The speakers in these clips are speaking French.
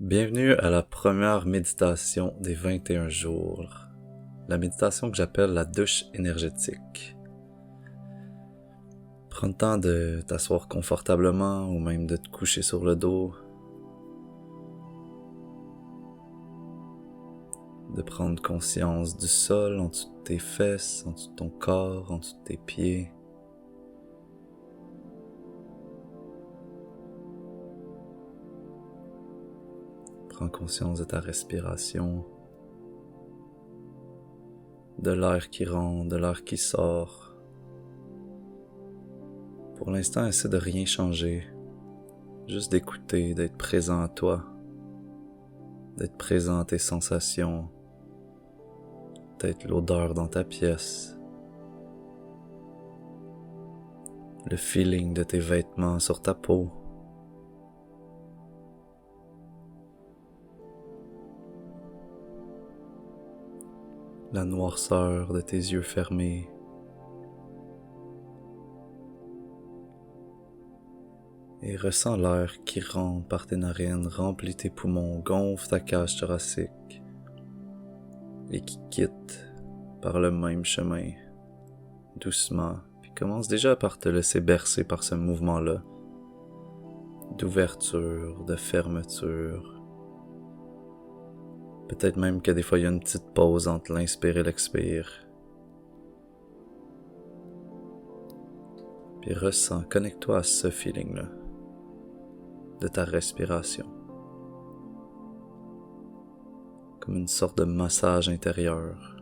Bienvenue à la première méditation des 21 jours, la méditation que j'appelle la douche énergétique. Prends le temps de t'asseoir confortablement ou même de te coucher sur le dos, de prendre conscience du sol en dessous de tes fesses, en dessous de ton corps, en dessous de tes pieds. Prends conscience de ta respiration, de l'air qui rentre, de l'air qui sort. Pour l'instant, essaie de rien changer, juste d'écouter, d'être présent à toi, d'être présent à tes sensations, peut-être l'odeur dans ta pièce, le feeling de tes vêtements sur ta peau. La noirceur de tes yeux fermés. Et ressens l'air qui rentre par tes narines, remplit tes poumons, gonfle ta cage thoracique et qui quitte par le même chemin, doucement. Puis commence déjà par te laisser bercer par ce mouvement-là, d'ouverture, de fermeture. Peut-être même que des fois il y a une petite pause entre l'inspire et l'expire. Puis ressens, connecte-toi à ce feeling-là de ta respiration. Comme une sorte de massage intérieur.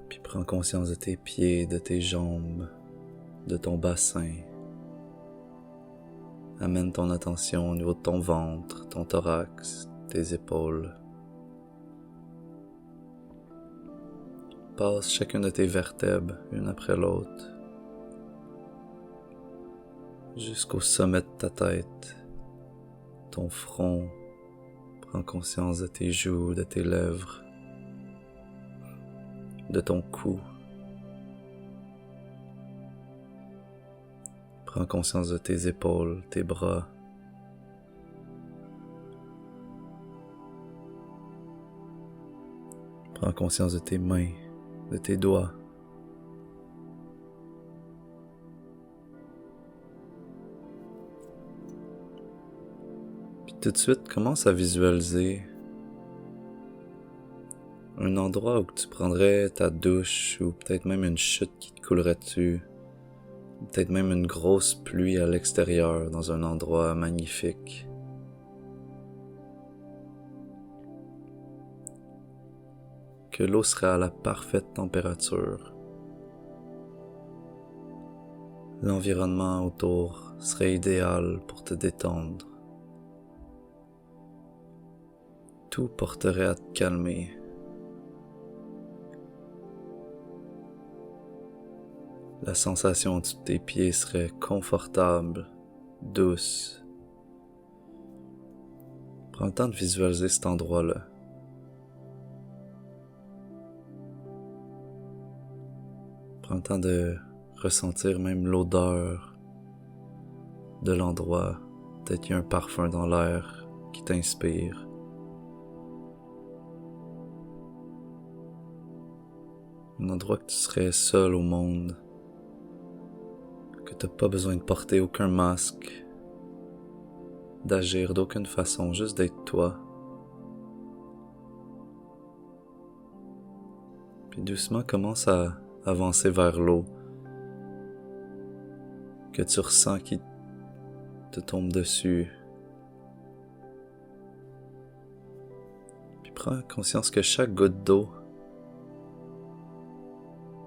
Puis prends conscience de tes pieds, de tes jambes, de ton bassin. Amène ton attention au niveau de ton ventre, ton thorax, tes épaules. Passe chacune de tes vertèbres, une après l'autre, jusqu'au sommet de ta tête, ton front. Prends conscience de tes joues, de tes lèvres, de ton cou. Prends conscience de tes épaules, tes bras. Prends conscience de tes mains, de tes doigts. Puis tout de suite, commence à visualiser un endroit où tu prendrais ta douche ou peut-être même une chute qui te coulerait dessus. Peut-être même une grosse pluie à l'extérieur dans un endroit magnifique. Que l'eau serait à la parfaite température. L'environnement autour serait idéal pour te détendre. Tout porterait à te calmer. La sensation en dessous de tes pieds serait confortable, douce. Prends le temps de visualiser cet endroit-là. Prends le temps de ressentir même l'odeur de l'endroit. Peut-être qu'il y a un parfum dans l'air qui t'inspire. Un endroit que tu serais seul au monde. Que tu n'as pas besoin de porter aucun masque, d'agir d'aucune façon, juste d'être toi. Puis doucement commence à avancer vers l'eau, que tu ressens qui te tombe dessus. Puis prends conscience que chaque goutte d'eau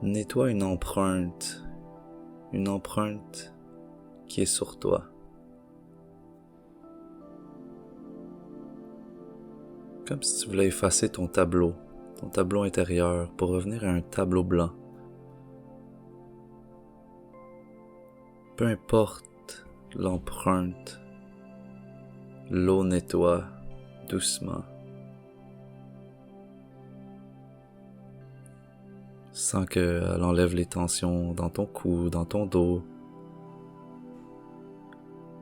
nettoie une empreinte qui est sur toi. Comme si tu voulais effacer ton tableau intérieur pour revenir à un tableau blanc. Peu importe l'empreinte, l'eau nettoie doucement. Sens qu'elle enlève les tensions dans ton cou, dans ton dos,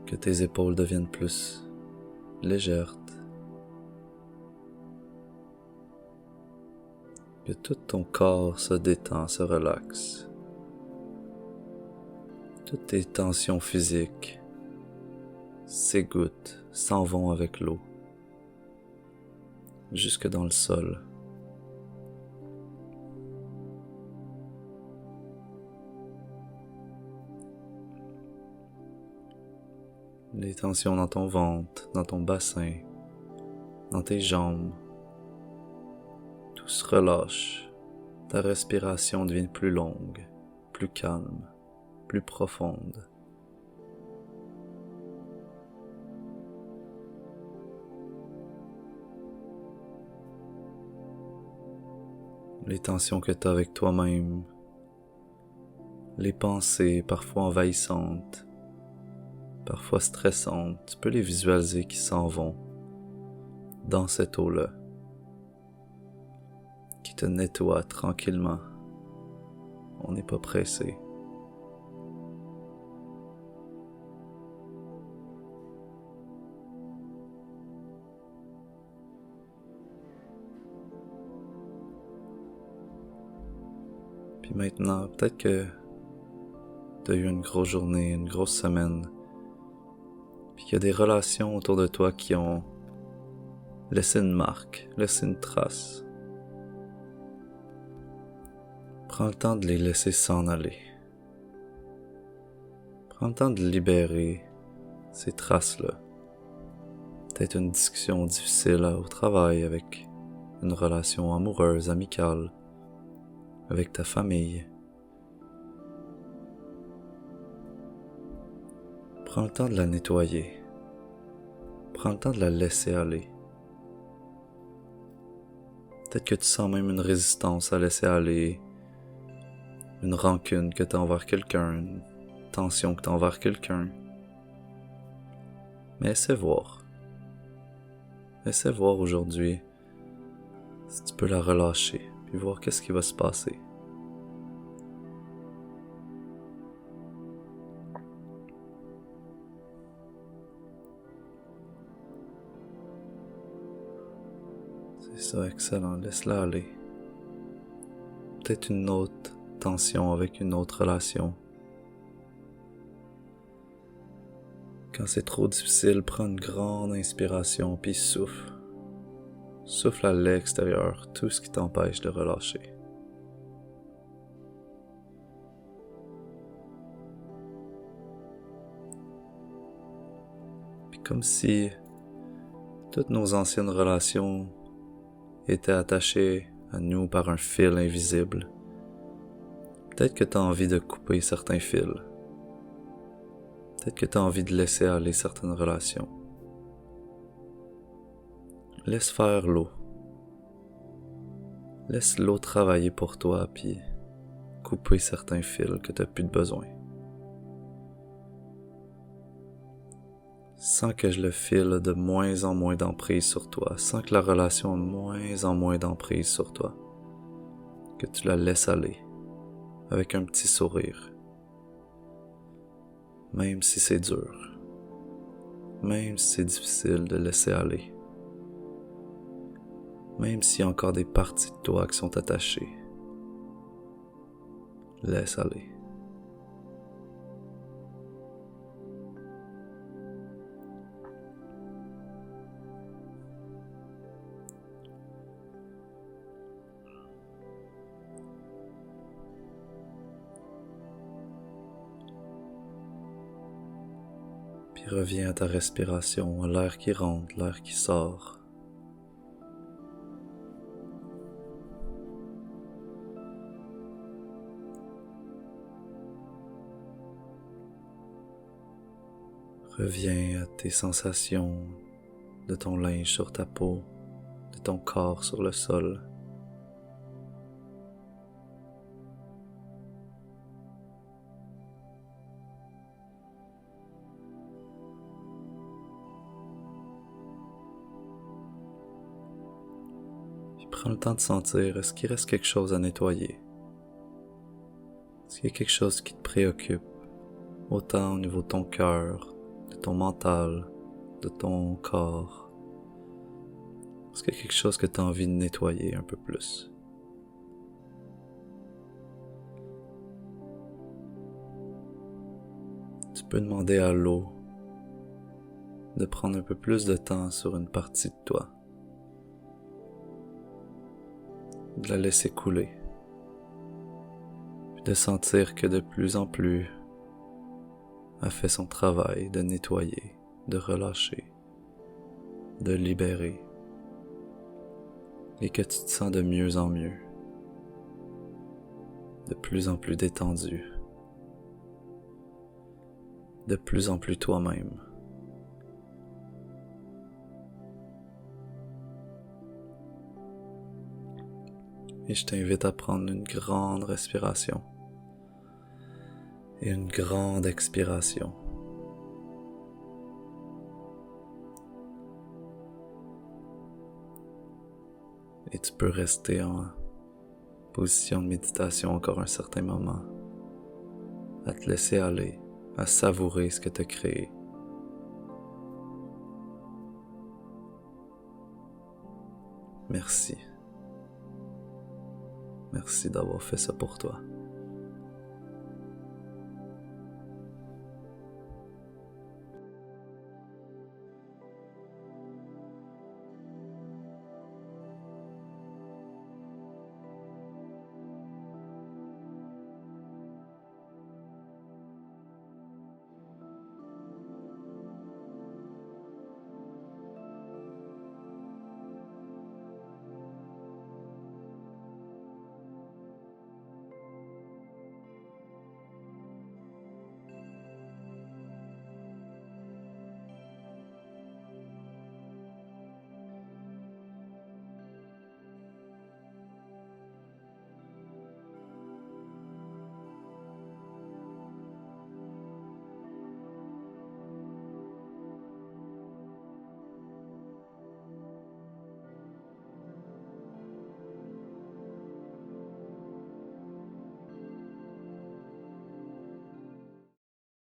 que tes épaules deviennent plus légères, que tout ton corps se détend, se relaxe. Toutes tes tensions physiques s'égouttent, s'en vont avec l'eau, jusque dans le sol. Les tensions dans ton ventre, dans ton bassin, dans tes jambes, tout se relâche. Ta respiration devient plus longue, plus calme, plus profonde. Les tensions que tu as avec toi-même, les pensées parfois envahissantes, parfois stressantes, tu peux les visualiser qui s'en vont dans cette eau-là, qui te nettoie tranquillement. On n'est pas pressé. Puis maintenant, peut-être que tu as eu une grosse journée, une grosse semaine, puis qu'il y a des relations autour de toi qui ont laissé une marque, laissé une trace. Prends le temps de les laisser s'en aller. Prends le temps de libérer ces traces-là. Peut-être une discussion difficile au travail avec une relation amoureuse, amicale, avec ta famille. Prends le temps de la nettoyer. Prends le temps de la laisser aller. Peut-être que tu sens même une résistance à laisser aller, une rancune que tu as envers quelqu'un, une tension que tu as envers quelqu'un. Mais essaie voir. Essaie voir aujourd'hui si tu peux la relâcher, puis voir qu'est-ce qui va se passer. C'est ça, excellent, laisse-la aller. Peut-être une autre tension avec une autre relation. Quand c'est trop difficile, prends une grande inspiration puis souffle. Souffle à l'extérieur tout ce qui t'empêche de relâcher. Puis comme si toutes nos anciennes relations étaient attachées à nous par un fil invisible. Peut-être que tu as envie de couper certains fils. Peut-être que tu as envie de laisser aller certaines relations. Laisse faire l'eau. Laisse l'eau travailler pour toi, puis couper certains fils que tu n'as plus de besoin. Sens que le fil a de moins en moins d'emprise sur toi. Sens que la relation a de moins en moins d'emprise sur toi. Que tu la laisses aller, avec un petit sourire. Même si c'est dur. Même si c'est difficile de laisser aller. Même s'il y a encore des parties de toi qui sont attachées. Laisse aller. Puis reviens à ta respiration, à l'air qui rentre, l'air qui sort. Reviens à tes sensations de ton linge sur ta peau, de ton corps sur le sol. Puis prends le temps de sentir, est-ce qu'il reste quelque chose à nettoyer? Est-ce qu'il y a quelque chose qui te préoccupe, autant au niveau de ton cœur, de ton mental, de ton corps? Est-ce qu'il y a quelque chose que tu as envie de nettoyer un peu plus? Tu peux demander à l'eau de prendre un peu plus de temps sur une partie de toi, de la laisser couler, puis de sentir que de plus en plus elle fait son travail de nettoyer, de relâcher, de libérer, et que tu te sens de mieux en mieux, de plus en plus détendu, de plus en plus toi-même. Et je t'invite à prendre une grande respiration et une grande expiration. Et tu peux rester en position de méditation encore un certain moment, à te laisser aller, à savourer ce que tu as créé. Merci. Merci d'avoir fait ça pour toi.